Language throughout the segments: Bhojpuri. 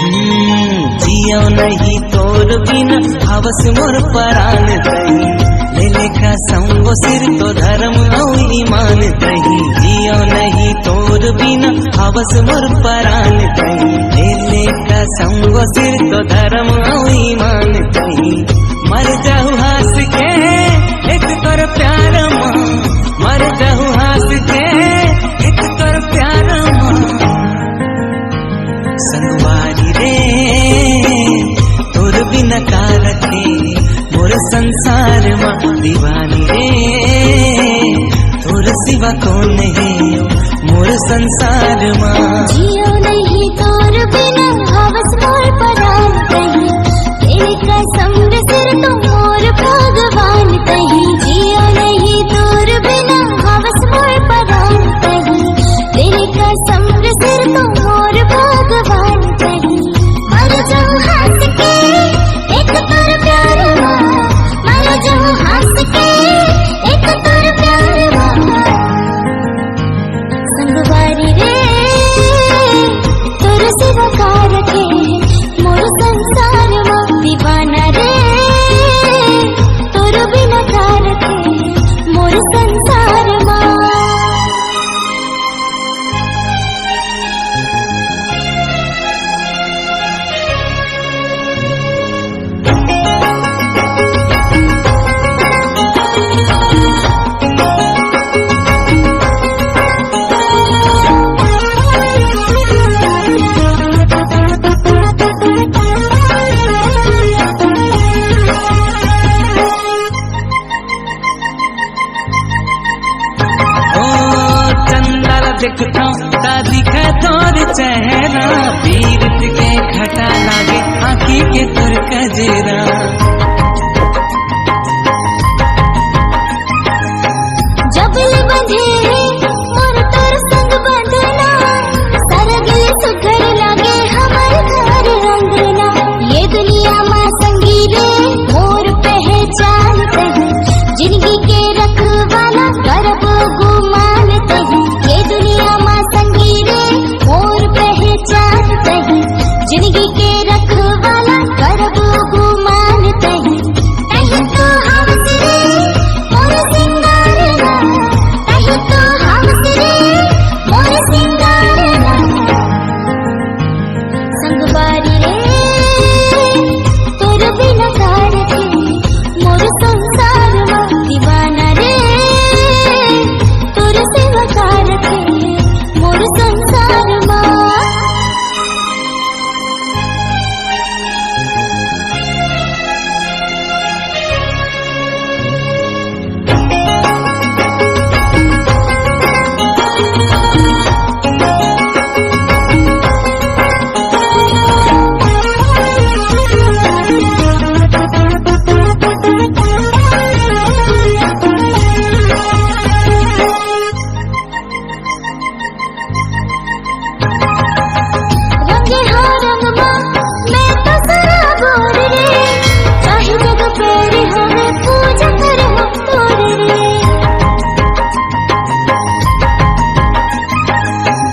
जियो नहीं तोर बिना हवस मोर परान दही ले का संगो सिर तो धर्म और ईमान दही जियो नहीं तोर बिना हवस मोर परान दही ले का संगो सिर तो धर्म और ईमान दही मर जाऊ हंस के एक तोर प्यार माँ मर जाऊ हंस के एक तोर प्यार माँ संगवारी रे तोर बिना का रखे मोर संसार माँ दीवानी रे तोर सिवा कौन है मोर संसार माँ जियो नहीं तोर बिना हवस मोर परान दही तेरे कसम सिर तो मोर भगवान दही जियो नहीं तोर बिना हवस मोर परान दही तेरे कसम सिर तो मोर भगवान दही मर जाऊं हंस के एक तोर प्यार माँ मर जाऊं हंस के एक तोर प्यार माँ संगवारी रे तोर सिवा का रखे मोर संसार माँ दीवाना रे तोर बिना का रखे मोर संसार माँ देखता दादी का तोर चेहरा पीरत के घटा लागे आँखी के तोर कजेरा जबल बंधे मोर तोर संग बंधना सरगल सुघर लागे हमार घर रंगना ये दुनिया माँ संगी रे मोर पहचान कही जिंदगी के रखवाला गर्व गुमान कही ये दुनिया माँ संगी रे मोर पहचान कही जिंदगी के रखवाला गर्व गुमान कही कहीं तो हमसे रे मोर सिंगारना कहीं तो हमसे रे मोर सिंगारना संगवारी रे तोर बिना का रखे मोर संसार माँ दीवाना रे तोर सिवा का रखे मोर संसार माँ रंगे हो रंग माँ मैं तो सराबोर रे चाहे जग फेरी हो मैं पूजा कर हम तोर रे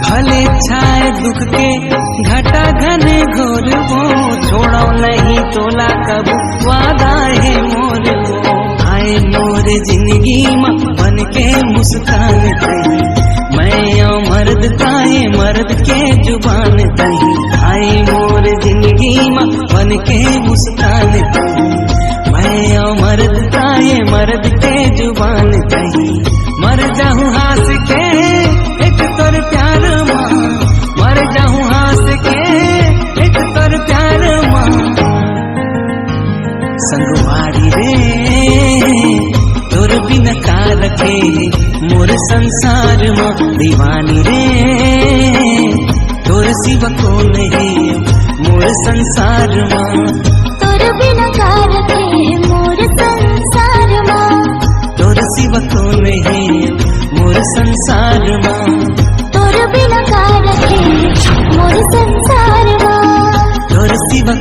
भले छाए दुख के घटा घने घोर वो छोड़ो नहीं तोला कब वादा है मोर वो आए मोर जिंदगी माँ बन के मुस्कान दही मैं मर्द ताए मर्द के जुबान दही आए मोर जिंदगी माँ बन के मुस्कान दही मैं मर्द ताए मर्द के जुबान दही मर जाऊं हंस के एक तोर प्यार माँ मर जाऊं हंस के एक तोर प्यार माँ संगवारी रे तोर बिना का रखे मोर संसार माँ दीवानी रे तोर सिवा कौन है मोर संसार माँ तोर बिना का रखे मोर संसार माँ तोर सिवा कौन है मोर संसार माँ तोर बिना का रखे मोर संसार माँ तोर सिवा